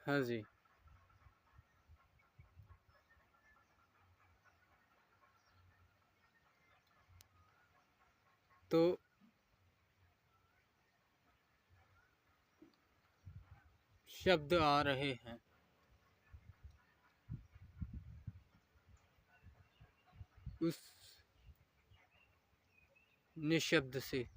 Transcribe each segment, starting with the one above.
हाँ जी। तो शब्द आ रहे हैं उस निशब्द से,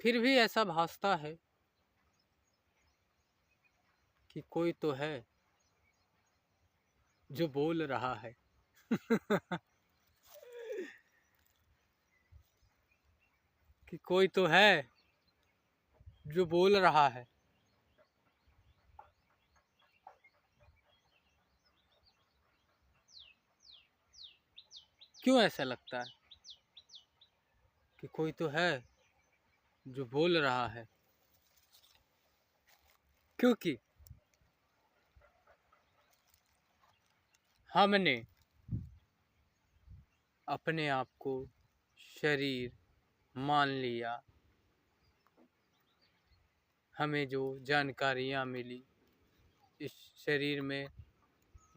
फिर भी ऐसा भासता है कि कोई तो है जो बोल रहा है। कि कोई तो है जो बोल रहा है। क्यों ऐसा लगता है कि कोई तो है जो बोल रहा है? क्योंकि हमने अपने आप को शरीर मान लिया। हमें जो जानकारियाँ मिली इस शरीर में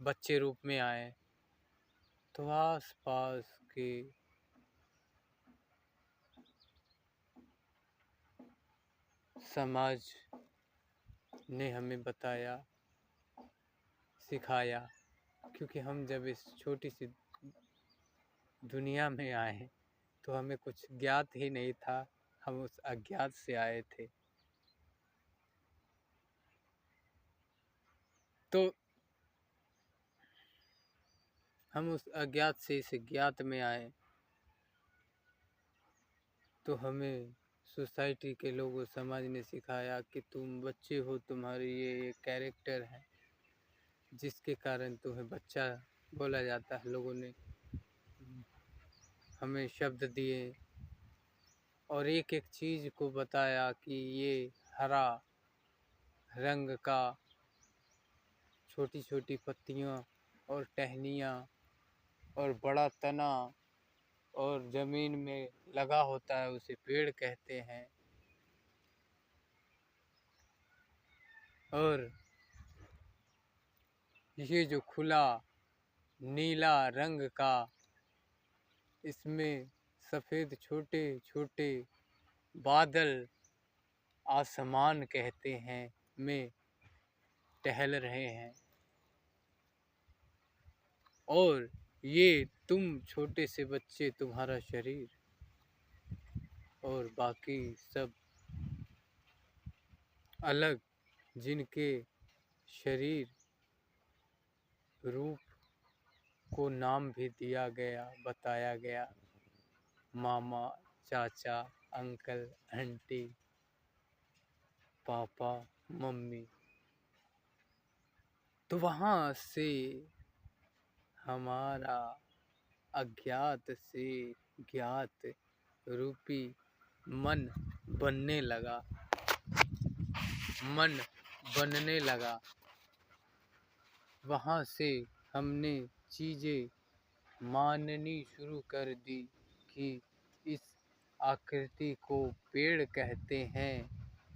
बच्चे रूप में आए, तो आस पास के समाज ने हमें बताया, सिखाया। क्योंकि हम जब इस छोटी सी दुनिया में आए तो हमें कुछ ज्ञात ही नहीं था, हम उस अज्ञात से आए थे। तो हम उस अज्ञात से इस ज्ञात में आए, तो हमें सोसाइटी के लोगों, समाज ने सिखाया कि तुम बच्चे हो, तुम्हारी ये कैरेक्टर है जिसके कारण तुम्हें बच्चा बोला जाता है। लोगों ने हमें शब्द दिए और एक एक चीज़ को बताया कि ये हरा रंग का छोटी छोटी पत्तियाँ और टहनियाँ और बड़ा तना और ज़मीन में लगा होता है, उसे पेड़ कहते हैं। और ये जो खुला नीला रंग का, इसमें सफ़ेद छोटे छोटे बादल आसमान कहते हैं में टहल रहे हैं। और ये तुम छोटे से बच्चे, तुम्हारा शरीर और बाकी सब अलग, जिनके शरीर रूप को नाम भी दिया गया, बताया गया। मामा, चाचा, अंकल, आंटी, पापा, मम्मी। तो वहाँ से हमारा अज्ञात से ज्ञात रूपी मन बनने लगा, मन बनने लगा। वहाँ से हमने चीज़ें माननी शुरू कर दी कि इस आकृति को पेड़ कहते हैं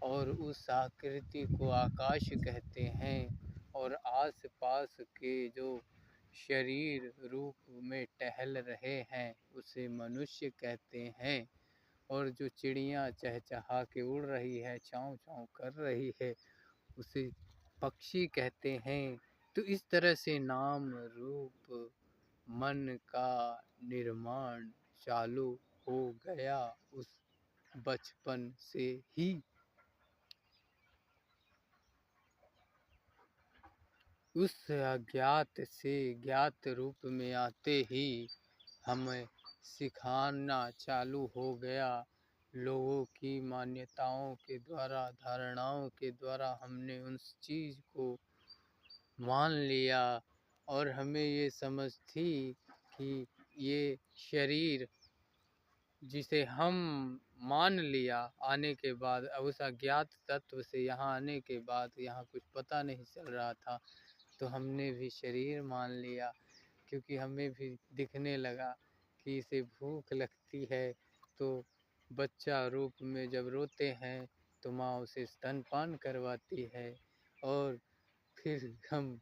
और उस आकृति को आकाश कहते हैं और आस-पास के जो शरीर रूप में टहल रहे हैं उसे मनुष्य कहते हैं। और जो चिड़िया चहचहा के उड़ रही है, चाँव चाँव कर रही है, उसे पक्षी कहते हैं। तो इस तरह से नाम रूप मन का निर्माण चालू हो गया उस बचपन से ही। उस अज्ञात से ज्ञात रूप में आते ही हमें सिखाना चालू हो गया। लोगों की मान्यताओं के द्वारा, धारणाओं के द्वारा हमने उस चीज़ को मान लिया और हमें ये समझ थी कि ये शरीर जिसे हम मान लिया आने के बाद, अब उस अज्ञात तत्व से यहाँ आने के बाद यहाँ कुछ पता नहीं चल रहा था, तो हमने भी शरीर मान लिया क्योंकि हमें भी दिखने लगा कि इसे भूख लगती है। तो बच्चा रूप में जब रोते हैं तो माँ उसे स्तनपान करवाती है, और फिर हम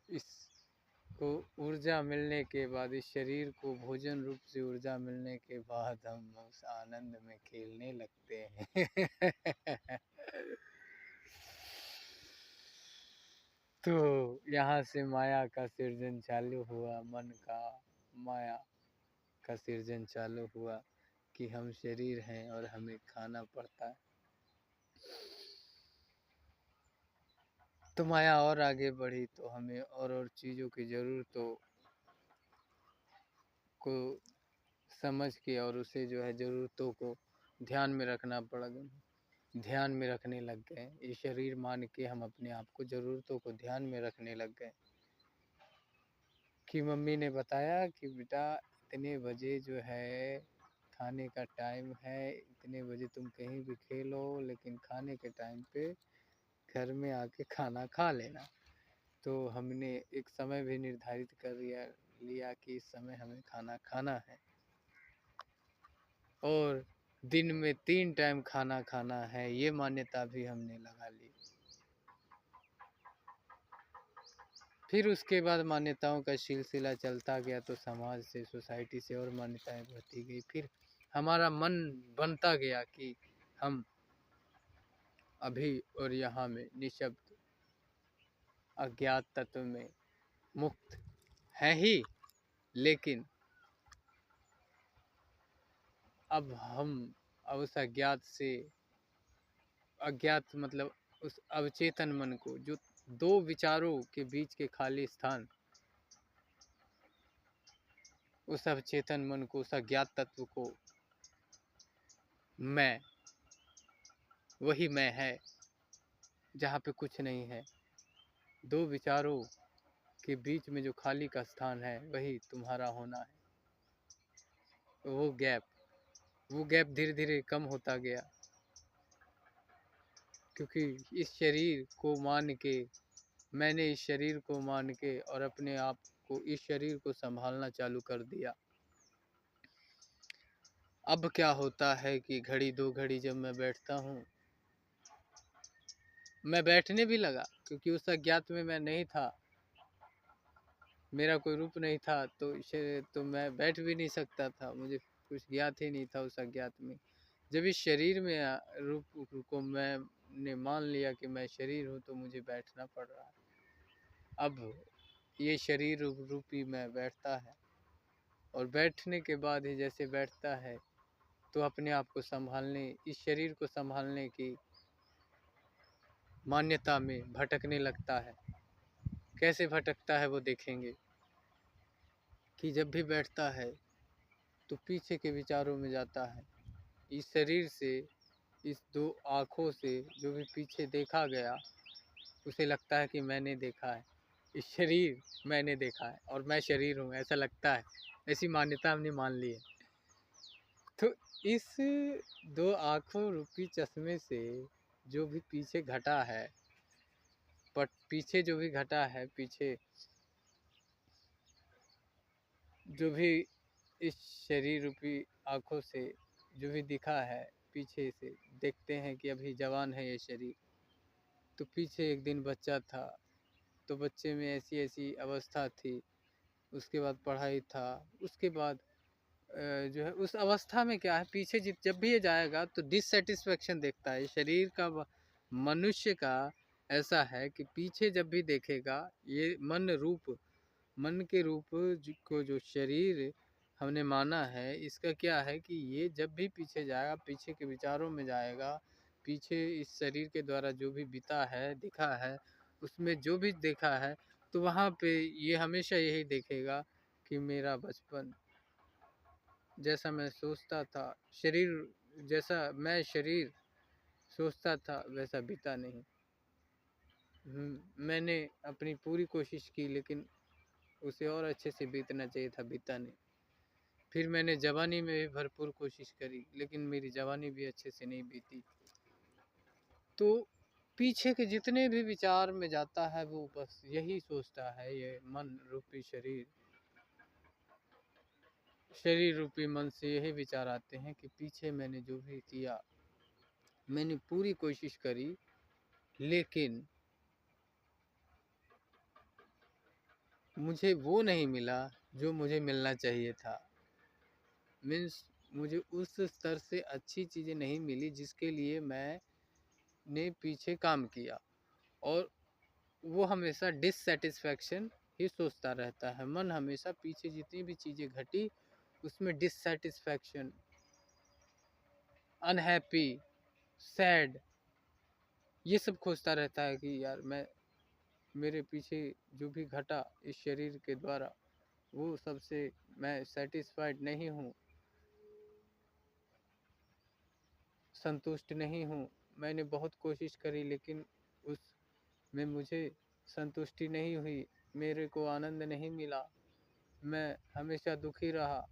इसको ऊर्जा मिलने के बाद, इस शरीर को भोजन रूप से ऊर्जा मिलने के बाद हम उस आनंद में खेलने लगते हैं। तो यहाँ से माया का सृजन चालू हुआ, मन का माया का सृजन चालू हुआ कि हम शरीर हैं और हमें खाना पड़ता है। तो माया और आगे बढ़ी तो हमें और चीज़ों की ज़रूरतों को समझ के और उसे जो है ज़रूरतों को ध्यान में रखना पड़ा, ध्यान में रखने लग गए। ये शरीर मान के हम अपने आप को ज़रूरतों को ध्यान में रखने लग गए कि मम्मी ने बताया कि बेटा इतने बजे जो है खाने का टाइम है, इतने बजे तुम कहीं भी खेलो, लेकिन खाने के टाइम पे घर में आके खाना खा लेना। तो हमने एक समय भी निर्धारित कर लिया कि इस समय हमें खाना खाना है, और दिन में 3 टाइम खाना खाना है, ये मान्यता भी हमने लगा ली। फिर उसके बाद मान्यताओं का सिलसिला चलता गया, तो समाज से, सोसाइटी से और मान्यताएं बढ़ती गई। फिर हमारा मन बनता गया कि हम अभी और यहाँ में निशब्द अज्ञात तत्व में मुक्त हैं ही, लेकिन अब हम उस अज्ञात से, अज्ञात मतलब उस अवचेतन मन को, जो 2 विचारों के बीच के खाली स्थान, उस अवचेतन मन को, उस अज्ञात तत्व को मैं, वही मैं है जहाँ पे कुछ नहीं है। 2 विचारों के बीच में जो खाली का स्थान है, वही तुम्हारा होना है। वो गैप धीरे धीरे कम होता गया, क्योंकि इस शरीर को मान के, मैंने इस शरीर को मान के और अपने आप को, इस शरीर को संभालना चालू कर दिया। अब क्या होता है कि घड़ी 2 घड़ी जब मैं बैठता हूँ, मैं बैठने भी लगा, क्योंकि उस अज्ञात में मैं नहीं था, मेरा कोई रूप नहीं था, तो मैं बैठ भी नहीं सकता था, मुझे कुछ ज्ञात ही नहीं था उस अज्ञात में। जब इस शरीर में रूप को मैंने मान लिया कि मैं शरीर हूँ, तो मुझे बैठना पड़ रहा है। अब ये शरीर रूपी मैं बैठता है, और बैठने के बाद ही जैसे बैठता है, तो अपने आप को संभालने, इस शरीर को संभालने की मान्यता में भटकने लगता है। कैसे भटकता है वो देखेंगे कि जब भी बैठता है तो पीछे के विचारों में जाता है। इस शरीर से, इस 2 आँखों से जो भी पीछे देखा गया, उसे लगता है कि मैंने देखा है, इस शरीर मैंने देखा है और मैं शरीर हूँ, ऐसा लगता है। ऐसी मान्यता हमने मान ली है। तो इस 2 आँखों रूपी चश्मे से जो भी पीछे घटा है, बट पीछे जो भी घटा है, पीछे जो भी इस शरीर रूपी आँखों से जो भी दिखा है, पीछे से देखते हैं कि अभी जवान है ये शरीर। तो पीछे एक दिन बच्चा था, तो बच्चे में ऐसी ऐसी अवस्था थी, उसके बाद पढ़ाई था, उसके बाद जो है उस अवस्था में क्या है, पीछे जब भी ये जाएगा तो डिससेटिस्फेक्शन देखता है। शरीर का मनुष्य का ऐसा है कि पीछे जब भी देखेगा, ये मन के रूप को जो शरीर हमने माना है, इसका क्या है कि ये जब भी पीछे जाएगा, पीछे के विचारों में जाएगा, पीछे इस शरीर के द्वारा जो भी बीता है, दिखा है, उसमें जो भी देखा है, तो वहाँ पे ये हमेशा यही देखेगा कि मेरा बचपन, जैसा मैं सोचता था, शरीर सोचता था, वैसा बीता नहीं। मैंने अपनी पूरी कोशिश की, लेकिन उसे और अच्छे से बीतना चाहिए था, बीता नहीं। फिर मैंने जवानी में भी भरपूर कोशिश करी, लेकिन मेरी जवानी भी अच्छे से नहीं बीती। तो पीछे के जितने भी विचार में जाता है वो बस यही सोचता है, ये मन रूपी शरीर रूपी मन से यही विचार आते हैं कि पीछे मैंने जो भी किया, मैंने पूरी कोशिश करी, लेकिन मुझे वो नहीं मिला जो मुझे मिलना चाहिए था। मीन्स मुझे उस स्तर से अच्छी चीज़ें नहीं मिली जिसके लिए मैंने पीछे काम किया, और वो हमेशा डिससैटिस्फैक्शन ही सोचता रहता है। मन हमेशा पीछे जितनी भी चीज़ें घटी उसमें डिससैटिस्फैक्शन, अनहैप्पी, सैड, ये सब खोजता रहता है कि यार मेरे पीछे जो भी घटा इस शरीर के द्वारा वो सबसे मैं सेटिस्फाइड नहीं हूँ, संतुष्ट नहीं हूँ। मैंने बहुत कोशिश करी लेकिन उसमें मुझे संतुष्टि नहीं हुई, मेरे को आनंद नहीं मिला, मैं हमेशा दुखी रहा।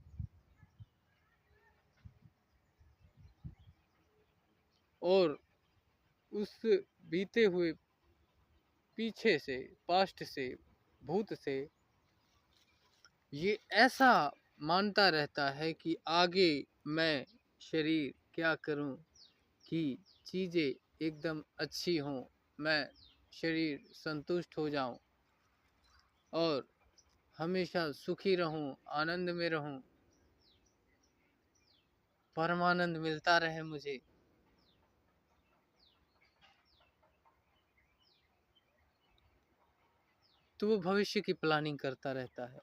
और उस बीते हुए पीछे से, पास्ट से, भूत से ये ऐसा मानता रहता है कि आगे मैं शरीर क्या करूं कि चीज़ें एकदम अच्छी हों, मैं शरीर संतुष्ट हो जाऊं और हमेशा सुखी रहूं, आनंद में रहूं, परमानंद मिलता रहे मुझे। तो वो भविष्य की प्लानिंग करता रहता है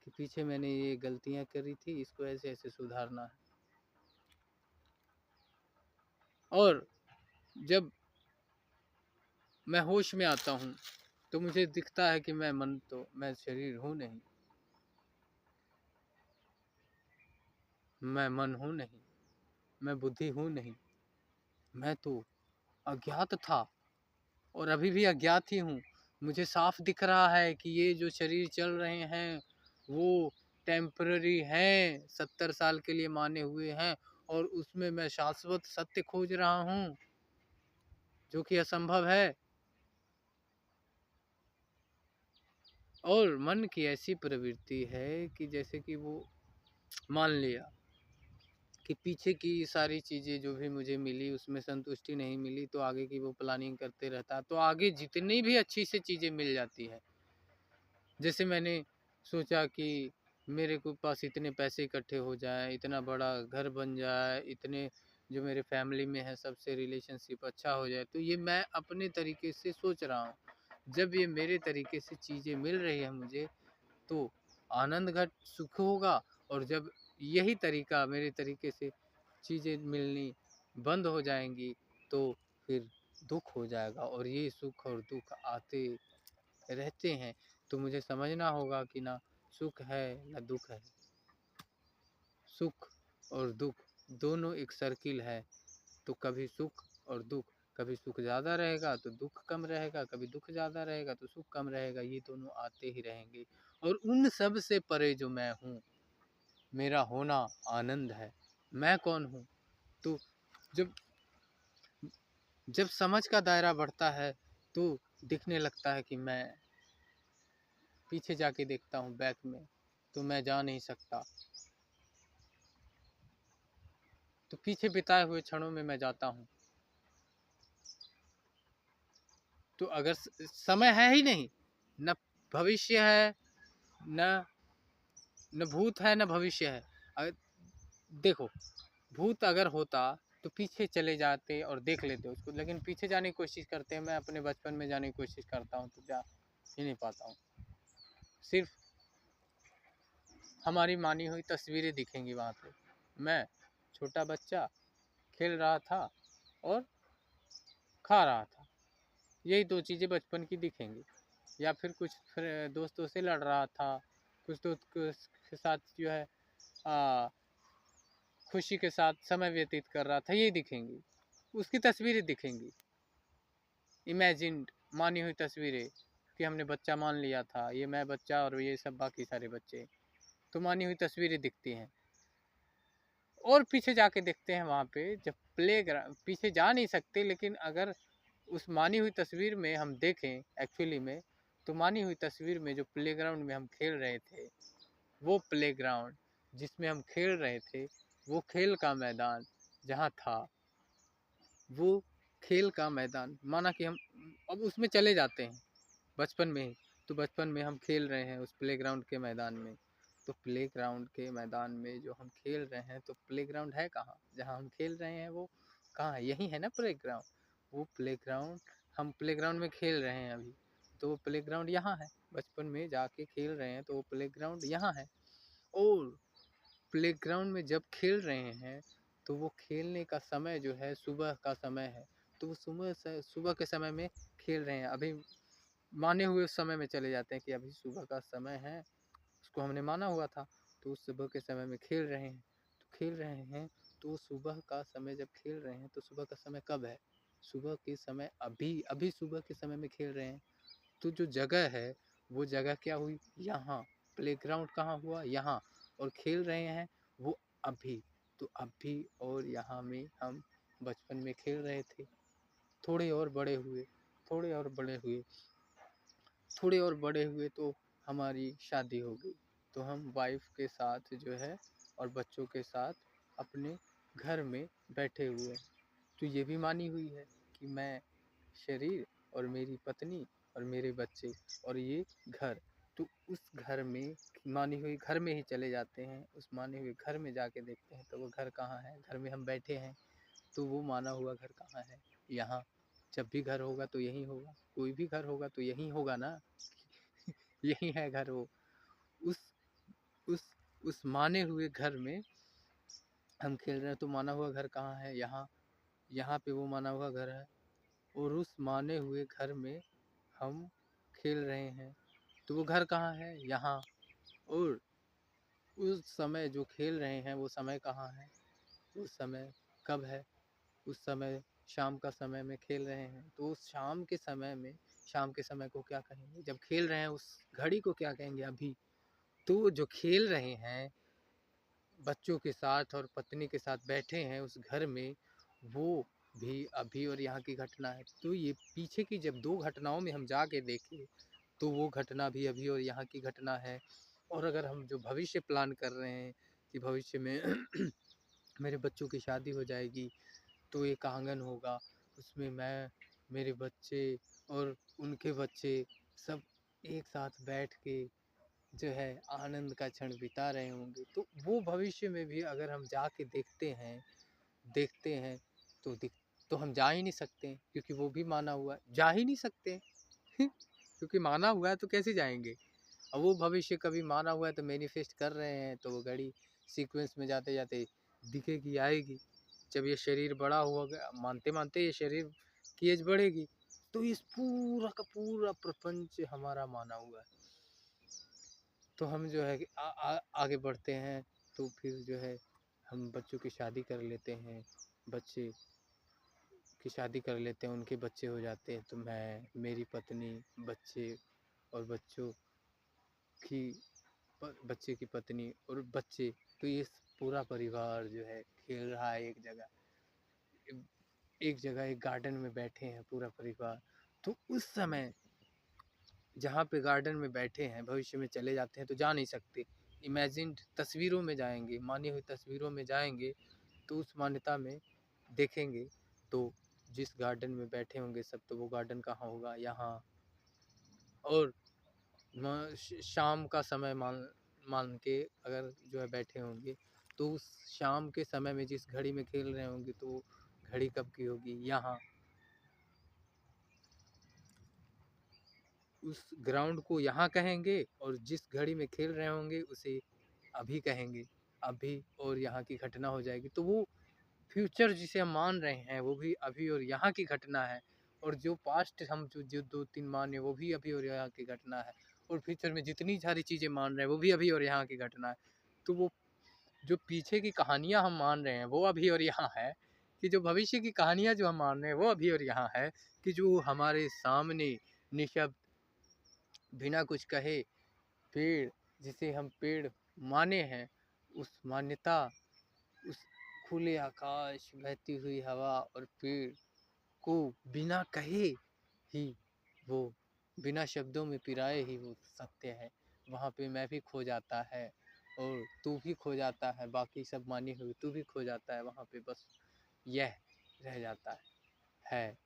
कि पीछे मैंने ये गलतियां करी थी, इसको ऐसे ऐसे सुधारना है। और जब मैं होश में आता हूँ तो मुझे दिखता है कि मैं शरीर हूँ नहीं, मैं मन हूँ नहीं, मैं बुद्धि हूँ नहीं, मैं तो अज्ञात था और अभी भी अज्ञात ही हूँ। मुझे साफ दिख रहा है कि ये जो शरीर चल रहे हैं वो टेम्पररी हैं, 70 साल के लिए माने हुए हैं, और उसमें मैं शाश्वत सत्य खोज रहा हूँ जो कि असंभव है। और मन की ऐसी प्रवृत्ति है कि जैसे कि वो मान लिया कि पीछे की सारी चीज़ें जो भी मुझे मिली उसमें संतुष्टि नहीं मिली, तो आगे की वो प्लानिंग करते रहता है। तो आगे जितनी भी अच्छी सी चीज़ें मिल जाती है, जैसे मैंने सोचा कि मेरे को पास इतने पैसे इकट्ठे हो जाए, इतना बड़ा घर बन जाए, इतने जो मेरे फैमिली में है सबसे रिलेशनशिप अच्छा हो जाए, तो ये मैं अपने तरीके से सोच रहा हूँ। जब ये मेरे तरीके से चीज़ें मिल रही है मुझे, तो आनंद घट सुख होगा, और जब यही तरीका मेरे तरीके से चीज़ें मिलनी बंद हो जाएंगी तो फिर दुख हो जाएगा, और ये सुख और दुख आते रहते हैं। तो मुझे समझना होगा कि ना सुख है ना दुख है, सुख और दुख दोनों एक सर्किल है। तो कभी सुख और दुख, कभी सुख ज़्यादा रहेगा तो दुख कम रहेगा, कभी दुख ज़्यादा रहेगा तो सुख कम रहेगा, ये दोनों आते ही रहेंगे। और उन सब से परे जो मैं हूँ, मेरा होना आनंद है। मैं कौन हूँ? तो जब जब समझ का दायरा बढ़ता है तो दिखने लगता है कि मैं पीछे जाके देखता हूँ बैक में, तो मैं जा नहीं सकता। तो पीछे बिताए हुए क्षणों में मैं जाता हूँ। तो अगर समय है ही नहीं, न भविष्य है, न न भूत है न भविष्य है। अगर देखो, भूत अगर होता तो पीछे चले जाते और देख लेते उसको, लेकिन पीछे जाने की कोशिश करते हैं। मैं अपने बचपन में जाने की कोशिश करता हूँ तो जा ही नहीं पाता हूँ। सिर्फ हमारी मानी हुई तस्वीरें दिखेंगी वहाँ पे। मैं छोटा बच्चा खेल रहा था और खा रहा था, यही दो चीज़ें बचपन की दिखेंगी। या फिर कुछ दोस्तों से लड़ रहा था, कुछ दोस्त के साथ जो है खुशी के साथ समय व्यतीत कर रहा था, ये दिखेंगी, उसकी तस्वीरें दिखेंगी। इमेजिन्ड, मानी हुई तस्वीरें कि हमने बच्चा मान लिया था, ये मैं बच्चा और ये सब बाकी सारे बच्चे, तो मानी हुई तस्वीरें दिखती हैं। और पीछे जाके देखते हैं वहाँ पे, जब प्ले ग्राउंड, पीछे जा नहीं सकते लेकिन अगर उस मानी हुई तस्वीर में हम देखें एक्चुअली में, तो मानी हुई तस्वीर में जो प्लेग्राउंड में हम खेल रहे थे, वो प्लेग्राउंड जिसमें हम खेल रहे थे, वो खेल का मैदान जहाँ था, वो खेल का मैदान माना कि हम अब उसमें चले जाते हैं बचपन में ही। तो बचपन में हम खेल रहे हैं उस प्लेग्राउंड के मैदान में, तो प्लेग्राउंड के मैदान में जो हम खेल रहे हैं, तो प्लेग्राउंड है कहाँ? जहाँ हम खेल रहे हैं वो कहाँ है? यही है ना प्लेग्राउंड। वो प्लेग्राउंड, हम प्लेग्राउंड में खेल रहे हैं अभी, तो वो प्लेग्राउंड यहाँ है। बचपन में जाके खेल रहे हैं तो वो प्लेग्राउंड यहाँ है। और प्लेग्राउंड में जब खेल रहे हैं तो वो खेलने का समय जो है सुबह का समय है, तो वो सुबह के समय में खेल रहे हैं। अभी माने हुए उस समय में चले जाते हैं कि अभी सुबह का समय है, उसको हमने माना हुआ था, तो उस सुबह के समय में खेल रहे हैं। तो खेल रहे हैं, तो सुबह का समय जब खेल रहे हैं, तो सुबह का समय कब है? सुबह के समय अभी अभी सुबह के समय में खेल रहे हैं। तो जो जगह है, वो जगह क्या हुई? यहाँ। प्लेग्राउंड कहाँ हुआ? यहाँ। और खेल रहे हैं वो अभी। तो अभी और यहाँ में हम बचपन में खेल रहे थे। थोड़े और बड़े हुए, थोड़े और बड़े हुए, थोड़े और बड़े हुए तो हमारी शादी हो गई। तो हम वाइफ के साथ जो है और बच्चों के साथ अपने घर में बैठे हुए हैं। तो ये भी मानी हुई है कि मैं शरीर और मेरी पत्नी और मेरे बच्चे और ये घर। तो उस घर में मानी हुई घर में ही चले जाते हैं। उस माने हुए घर में जाके देखते हैं तो वो घर कहाँ है? घर में हम बैठे हैं, तो वो माना हुआ घर कहाँ है? यहाँ। जब भी घर होगा तो यहीं होगा, कोई भी घर होगा तो यहीं होगा ना। यही है घर वो। उस उस उस माने हुए घर में हम खेल रहे हैं, तो माना हुआ घर कहाँ है? यहाँ। यहाँ पे वो माना हुआ घर है, और उस माने हुए घर में हम खेल रहे हैं, तो वो घर कहाँ है? यहाँ। और उस समय जो खेल रहे हैं वो समय कहाँ है? उस समय कब है? उस समय शाम का समय में खेल रहे हैं, तो उस शाम के समय में, शाम के समय को क्या कहेंगे? जब खेल रहे हैं उस घड़ी को क्या कहेंगे? अभी। तो जो खेल रहे हैं बच्चों के साथ और पत्नी के साथ बैठे हैं उस घर में, वो भी अभी और यहाँ की घटना है। तो ये पीछे की जब दो घटनाओं में हम जाके देखें, तो वो घटना भी अभी और यहाँ की घटना है। और अगर हम जो भविष्य प्लान कर रहे हैं कि भविष्य में मेरे बच्चों की शादी हो जाएगी, तो एक आंगन होगा, उसमें मैं, मेरे बच्चे और उनके बच्चे सब एक साथ बैठ के जो है आनंद का क्षण बिता रहे होंगे। तो वो भविष्य में भी अगर हम जाके देखते हैं तो तो हम जा ही नहीं सकते, क्योंकि वो भी माना हुआ है, जा ही नहीं सकते। क्योंकि माना हुआ है तो कैसे जाएंगे? और वो भविष्य कभी माना हुआ है तो मैनिफेस्ट कर रहे हैं, तो वो घड़ी सीक्वेंस में जाते जाते दिखेगी, आएगी। जब ये शरीर बड़ा होगा, मानते मानते ये शरीर की एज बढ़ेगी, तो इस पूरा का पूरा प्रपंच हमारा माना हुआ है। तो हम जो है कि आगे बढ़ते हैं, तो फिर जो है हम बच्चों की शादी कर लेते हैं, बच्चे की शादी कर लेते हैं, उनके बच्चे हो जाते हैं, तो मैं, मेरी पत्नी, बच्चे और की बच्चे की पत्नी और बच्चे, तो ये पूरा परिवार जो है खेल रहा है एक जगह, एक जगह एक गार्डन में बैठे हैं पूरा परिवार। तो उस समय जहाँ पे गार्डन में बैठे हैं, भविष्य में चले जाते हैं तो जा नहीं सकते, इमेजिन्ड तस्वीरों में जाएंगे, मानी हुई तस्वीरों में जाएंगे, तो उस मान्यता में देखेंगे, तो जिस गार्डन में बैठे होंगे सब, तो वो गार्डन कहाँ होगा? यहाँ। और शाम का समय मान मान के अगर जो है बैठे होंगे, तो उस शाम के समय में जिस घड़ी में खेल रहे होंगे, तो वो घड़ी कब की होगी? यहाँ। उस ग्राउंड को यहाँ कहेंगे, और जिस घड़ी में खेल रहे होंगे उसे अभी कहेंगे। अभी और यहाँ की घटना हो जाएगी, तो वो फ्यूचर जिसे हम मान रहे हैं वो भी अभी और यहाँ की घटना है, और जो पास्ट हम जो जो दो तीन मान रहे हैं वो भी अभी और यहाँ की घटना है, और फ्यूचर में जितनी सारी चीज़ें मान रहे हैं वो भी अभी और यहाँ की घटना है। तो वो जो पीछे की कहानियाँ हम मान रहे हैं वो अभी और यहाँ है, कि जो भविष्य की कहानियाँ जो हम मान रहे हैं वो अभी और यहाँ है, कि जो हमारे सामने निशब्द बिना कुछ कहे पेड़, जिसे हम पेड़ माने हैं, उस मान्यता, उस खुले आकाश, बहती हुई हवा और पेड़, को बिना कहे ही वो, बिना शब्दों में पिराए ही वो सत्य है। वहाँ पे मैं भी खो जाता है और तू भी खो जाता है, बाकी सब माने हुए तू भी खो जाता है। वहाँ पे बस यह रह जाता है।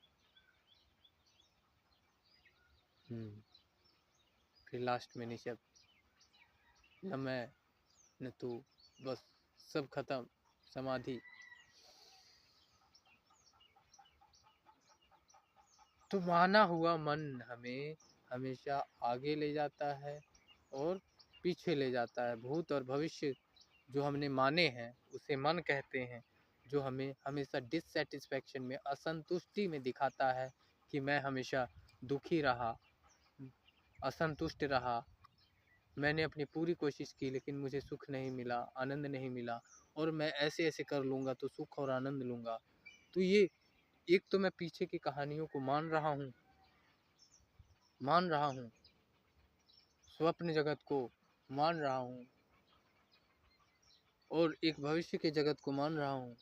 फिर लास्ट में निशब्द, न मैं न तू, बस सब खत्म, समाधि। तो माना हुआ मन हमें हमेशा आगे ले जाता है और पीछे ले जाता है। भूत और भविष्य जो हमने माने हैं उसे मन कहते हैं, जो हमें हमेशा डिससेटिस्फैक्शन में, असंतुष्टि में दिखाता है कि मैं हमेशा दुखी रहा, असंतुष्ट रहा, मैंने अपनी पूरी कोशिश की लेकिन मुझे सुख नहीं मिला, आनंद नहीं मिला, और मैं ऐसे ऐसे कर लूँगा तो सुख और आनंद लूँगा। तो ये एक तो मैं पीछे की कहानियों को मान रहा हूँ, स्वप्न जगत को मान रहा हूँ, और एक भविष्य के जगत को मान रहा हूँ,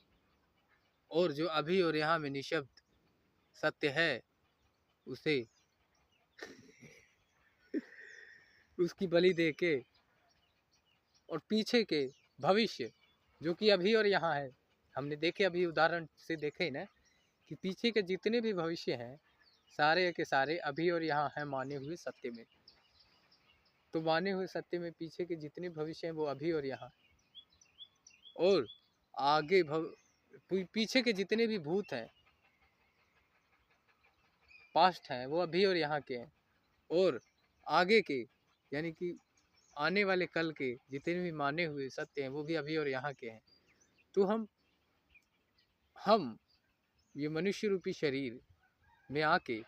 और जो अभी और यहाँ में निशब्द सत्य है उसे उसकी बलि दे के, और पीछे के भविष्य जो कि अभी और यहाँ है, हमने देखे अभी उदाहरण से देखे ना कि पीछे के जितने भी भविष्य हैं सारे के सारे अभी और यहाँ हैं माने हुए सत्य में। तो माने हुए सत्य में पीछे के जितने भविष्य हैं वो अभी और यहाँ, और आगे पीछे के जितने भी भूत हैं, पास्ट हैं, वो अभी और यहाँ के हैं, और आगे के यानी कि आने वाले कल के जितने भी माने हुए सत्य हैं वो भी अभी और यहाँ के हैं। तो हम ये मनुष्य रूपी शरीर में आके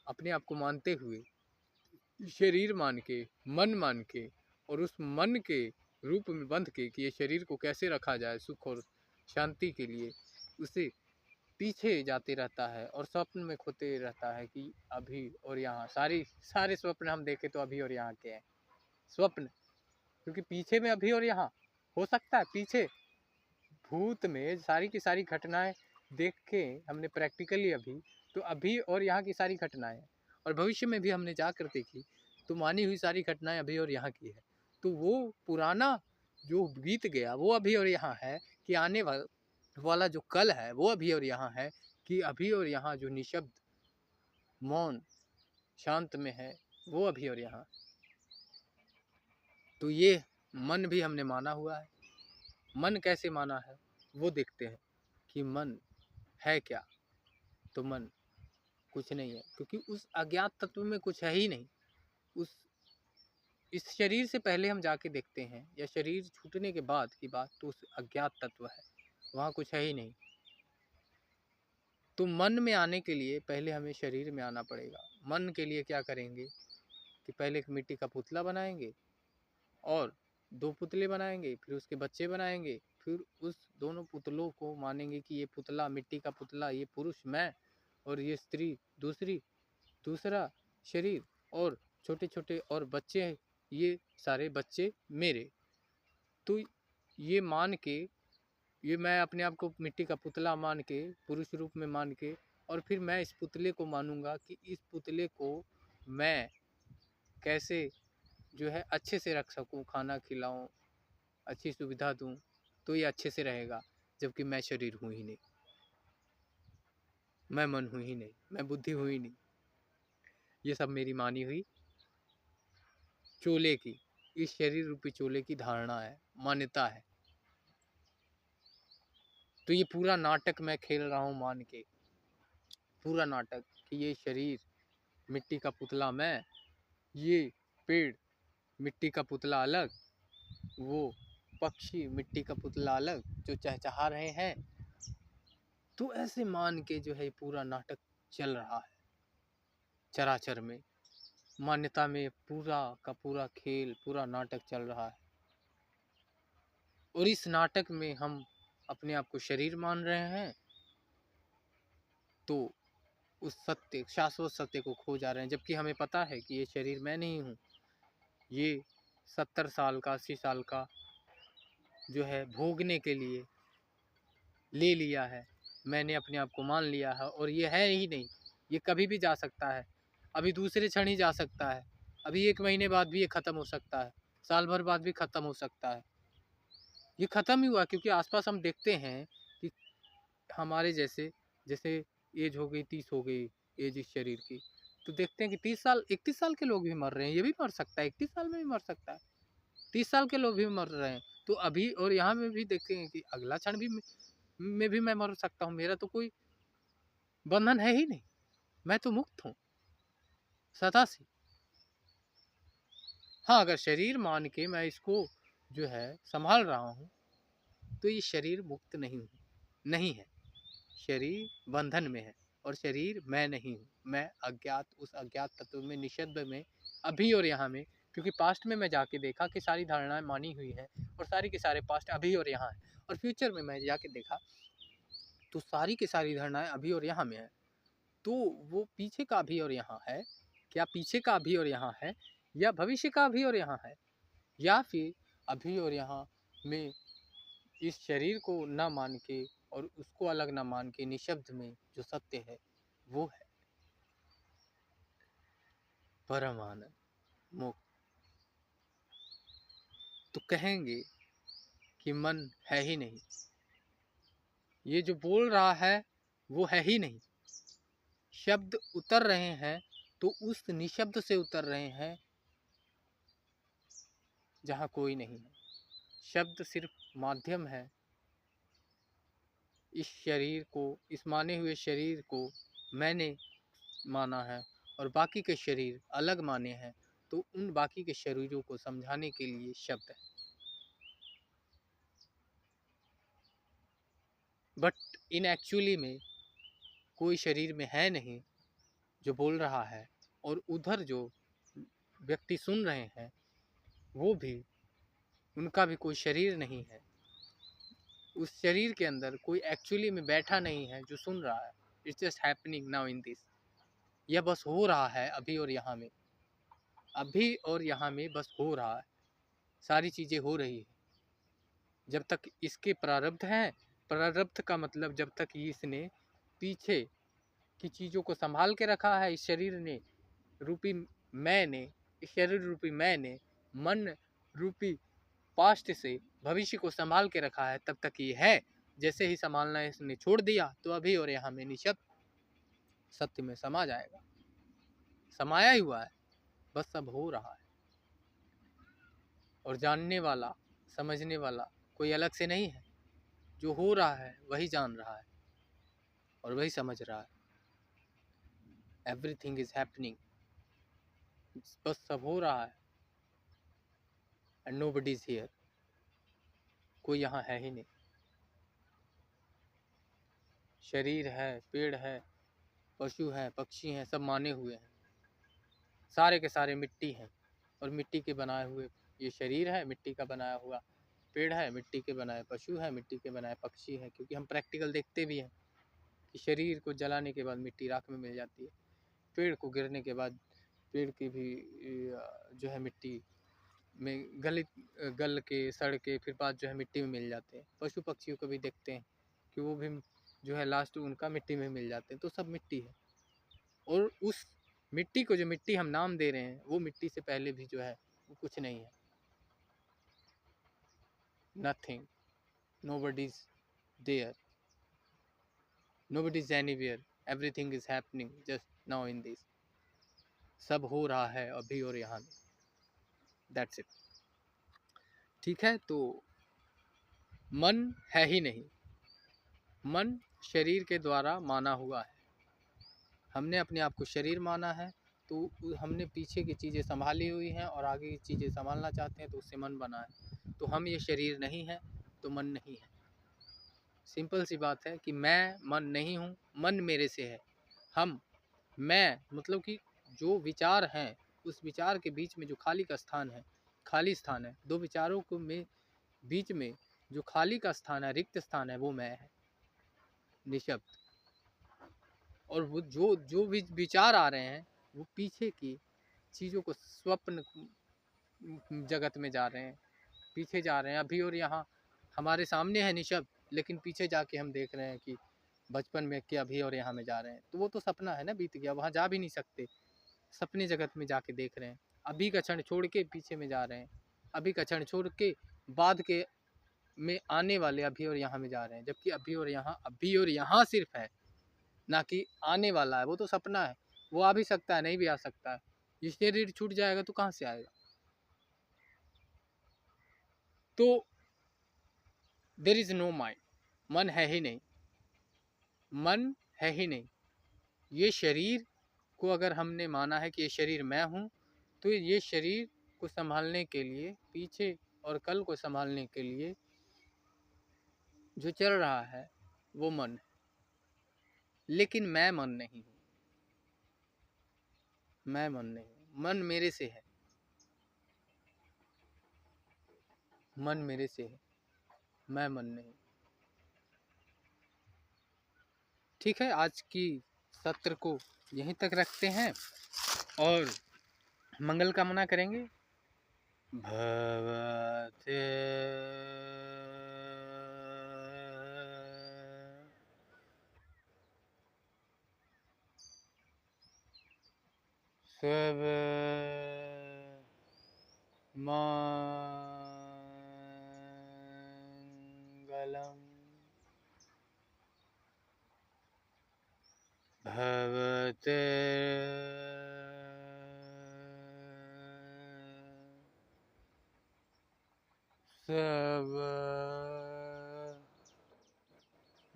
अपने आप को मानते हुए, शरीर मान के, मन मान के, और उस मन के रूप में बंध के कि ये शरीर को कैसे रखा जाए सुख और शांति के लिए, उसे पीछे जाते रहता है और स्वप्न में खोते रहता है कि अभी और यहाँ। सारे स्वप्न हम देखें तो अभी और यहाँ के हैं स्वप्न, क्योंकि पीछे में अभी और यहाँ हो सकता है। पीछे भूत में सारी की सारी घटनाएं देख के हमने प्रैक्टिकली अभी और यहाँ की सारी घटनाएं, और भविष्य में भी हमने जाकर देखी तो मानी हुई सारी घटनाएं अभी और यहाँ की है। तो वो पुराना जो बीत गया वो अभी और यहाँ है, कि आने वाला जो कल है वो अभी और यहाँ है, कि अभी और यहाँ जो निशब्द मौन शांत में है वो अभी और यहाँ। तो ये मन भी हमने माना हुआ है। मन कैसे माना है वो देखते हैं कि मन है क्या। तो मन कुछ नहीं है, क्योंकि उस अज्ञात तत्व में कुछ है ही नहीं। इस शरीर से पहले हम जाके देखते हैं या शरीर छूटने के बाद की बात, तो उस अज्ञात तत्व है, वहाँ कुछ है ही नहीं। तो मन में आने के लिए पहले हमें शरीर में आना पड़ेगा। मन के लिए क्या करेंगे कि पहले एक मिट्टी का पुतला बनाएंगे और 2 पुतले बनाएंगे, फिर उसके बच्चे बनाएंगे, फिर उस दोनों पुतलों को मानेंगे कि ये पुतला, मिट्टी का पुतला, ये पुरुष मैं और ये स्त्री दूसरा शरीर, और छोटे छोटे और बच्चे, ये सारे बच्चे मेरे। तो ये मान के, ये मैं अपने आप को मिट्टी का पुतला मान के, पुरुष रूप में मान के, और फिर मैं इस पुतले को मानूंगा कि इस पुतले को मैं कैसे जो है अच्छे से रख सकूं, खाना खिलाऊं, अच्छी सुविधा दूं, तो ये अच्छे से रहेगा। जबकि मैं शरीर हूँ ही नहीं, मैं मन हूँ ही नहीं, मैं बुद्धि हूँ ही नहीं। ये सब मेरी मानी हुई चोले की, इस शरीर रूपी चोले की धारणा है, मान्यता है। तो ये पूरा नाटक मैं खेल रहा हूँ मान के, पूरा नाटक कि ये शरीर मिट्टी का पुतला मैं, ये पेड़ मिट्टी का पुतला अलग, वो पक्षी मिट्टी का पुतला अलग जो चहचहा रहे हैं। तो ऐसे मान के जो है पूरा नाटक चल रहा है चराचर में, मान्यता में पूरा का पूरा खेल, पूरा नाटक चल रहा है। और इस नाटक में हम अपने आप को शरीर मान रहे हैं, तो उस सत्य, शाश्वत सत्य को खो जा रहे हैं। जबकि हमें पता है कि ये शरीर मैं नहीं हूँ, ये 70 साल का, 80 साल का जो है भोगने के लिए ले लिया है, मैंने अपने आप को मान लिया है और ये है ही नहीं, ये कभी भी जा सकता है, अभी दूसरे क्षण ही जा सकता है, अभी 1 महीने बाद भी ये ख़त्म हो सकता है, साल भर बाद भी ख़त्म हो सकता है। ये ख़त्म ही हुआ क्योंकि आसपास हम देखते हैं कि हमारे जैसे जैसे एज हो गई 30 हो गई एज इस शरीर की, तो देखते हैं कि 30 साल 31 साल के लोग भी मर रहे हैं, ये भी मर सकता है, 31 साल में भी मर सकता है, 30 साल के लोग भी मर रहे हैं। तो अभी और यहाँ में भी देखते हैं कि अगला क्षण भी में भी मैं मर सकता हूँ, मेरा तो कोई बंधन है ही नहीं, मैं तो मुक्त हूँ सदा से। हाँ, अगर शरीर मान के मैं इसको जो है संभाल रहा हूँ, तो ये शरीर मुक्त नहीं है, शरीर बंधन में है और शरीर मैं नहीं हूँ, मैं अज्ञात उस अज्ञात तत्व में निषद्ध में अभी और यहाँ में, क्योंकि पास्ट में मैं जाके देखा कि सारी धारणाएं मानी हुई हैं और सारी के सारे पास्ट अभी और यहाँ है, और फ्यूचर में मैं जाके देखा तो सारी की सारी धारणाएं अभी और यहाँ में है। तो वो पीछे का अभी और यहाँ है, क्या पीछे का अभी और यहाँ है, या भविष्य का अभी और यहाँ है, या फिर अभी और यहाँ में इस शरीर को न मान के और उसको अलग न मान के निशब्द में जो सत्य है वो है परम आनंद मुक्त। तो कहेंगे कि मन है ही नहीं, ये जो बोल रहा है वो है ही नहीं, शब्द उतर रहे हैं तो उस निशब्द से उतर रहे हैं जहाँ कोई नहीं है। शब्द सिर्फ माध्यम है, इस शरीर को, इस माने हुए शरीर को मैंने माना है और बाकी के शरीर अलग माने हैं, तो उन बाकी के शरीरों को समझाने के लिए शब्द है। बट इन एक्चुअली में कोई शरीर में है नहीं जो बोल रहा है, और उधर जो व्यक्ति सुन रहे हैं वो भी, उनका भी कोई शरीर नहीं है, उस शरीर के अंदर कोई एक्चुअली में बैठा नहीं है जो सुन रहा है। It's just happening now in this, यह बस हो रहा है अभी और यहाँ में, अभी और यहाँ में बस हो रहा है, सारी चीज़ें हो रही है जब तक इसके प्रारब्ध हैं। प्रारब्ध का मतलब जब तक इसने पीछे की चीज़ों को संभाल के रखा है, इस शरीर ने रूपी मैंने, इस शरीर रूपी मैंने मन रूपी पास्ट से भविष्य को संभाल के रखा है, तब तक ये है। जैसे ही संभालना इसने छोड़ दिया तो अभी और यहाँ में निशब्द सत्य में समा जाएगा, समाया ही हुआ है, बस सब हो रहा है। और जानने वाला, समझने वाला कोई अलग से नहीं है, जो हो रहा है वही जान रहा है और वही समझ रहा है। एवरीथिंग इज हैपनिंग, बस सब हो रहा है एंड नोबडी इज हियर, कोई यहाँ है ही नहीं। शरीर है, पेड़ है, पशु हैं, पक्षी हैं, सब माने हुए हैं, सारे के सारे मिट्टी हैं और मिट्टी के बनाए हुए ये शरीर है, मिट्टी का बनाया हुआ पेड़ है, मिट्टी के बनाए पशु है, मिट्टी के बनाए पक्षी है, क्योंकि हम प्रैक्टिकल देखते भी हैं कि शरीर को जलाने के बाद मिट्टी राख में मिल जाती है, पेड़ को गिरने के बाद पेड़ की भी जो है मिट्टी में गल के सड़ के फिर बाद जो है मिट्टी में मिल जाते हैं। पशु पक्षियों को भी देखते हैं कि वो भी जो है लास्ट उनका मिट्टी में मिल जाते हैं, तो सब मिट्टी है। और उस मिट्टी को जो मिट्टी हम नाम दे रहे हैं वो मिट्टी से पहले भी जो है वो कुछ नहीं है, nothing, nobody is there, nobody is anywhere, everything is happening just now in this, सब हो रहा है अभी और यहाँ में, दैट्स इट। ठीक है, तो मन है ही नहीं, मन शरीर के द्वारा माना हुआ है, हमने अपने आप को शरीर माना है, तो हमने पीछे की चीज़ें संभाली हुई हैं और आगे की चीज़ें संभालना चाहते हैं तो उससे मन बना है। तो हम ये शरीर नहीं है तो मन नहीं है, सिंपल सी बात है कि मैं मन नहीं हूँ, मन मेरे से है। हम, मैं मतलब कि जो विचार हैं उस विचार के बीच में जो खाली का स्थान है, खाली स्थान है, दो विचारों को में बीच में जो खाली का स्थान है, रिक्त स्थान है, वो मैं है, निशब्द। और वो जो जो विचार आ रहे हैं वो पीछे की चीज़ों को स्वप्न जगत में जा रहे हैं, पीछे जा रहे हैं, अभी और यहाँ हमारे सामने है निशब्द, लेकिन पीछे जाके हम देख रहे हैं कि बचपन में कि अभी और यहाँ में जा रहे हैं, तो वो तो सपना है ना, बीत गया, वहाँ जा भी नहीं सकते। सपने जगत में जाके देख रहे हैं, अभी का क्षण छोड़ के पीछे में जा रहे हैं, अभी का क्षण छोड़ के बाद के में आने वाले अभी और यहाँ में जा रहे हैं। जबकि अभी और यहाँ सिर्फ है, ना कि आने वाला है। वो तो सपना है, वो आ भी सकता है, नहीं भी आ सकता है। ये शरीर छूट जाएगा तो कहाँ से आएगा? तो देर इज नो माइंड, मन है ही नहीं, मन है ही नहीं। ये शरीर को अगर हमने माना है कि ये शरीर मैं हूँ, तो ये शरीर को संभालने के लिए, पीछे और कल को संभालने के लिए जो चल रहा है वो मन है। लेकिन मैं मन नहीं हूँ, मैं मन नहीं हूँ, मन मेरे से है, मन मेरे से है, मैं मन नहीं। ठीक है, आज की सत्र को यहीं तक रखते हैं और मंगल कामना करेंगे। भवते सब मंगलम भवते सब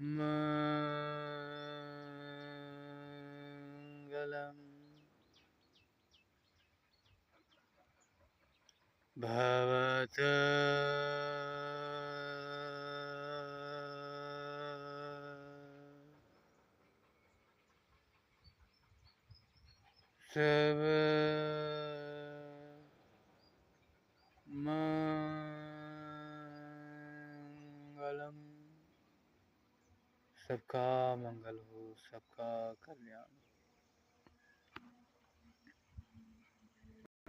मंगलम भवते सब मंगलम। सबका मंगल हो, सबका कल्याण हो।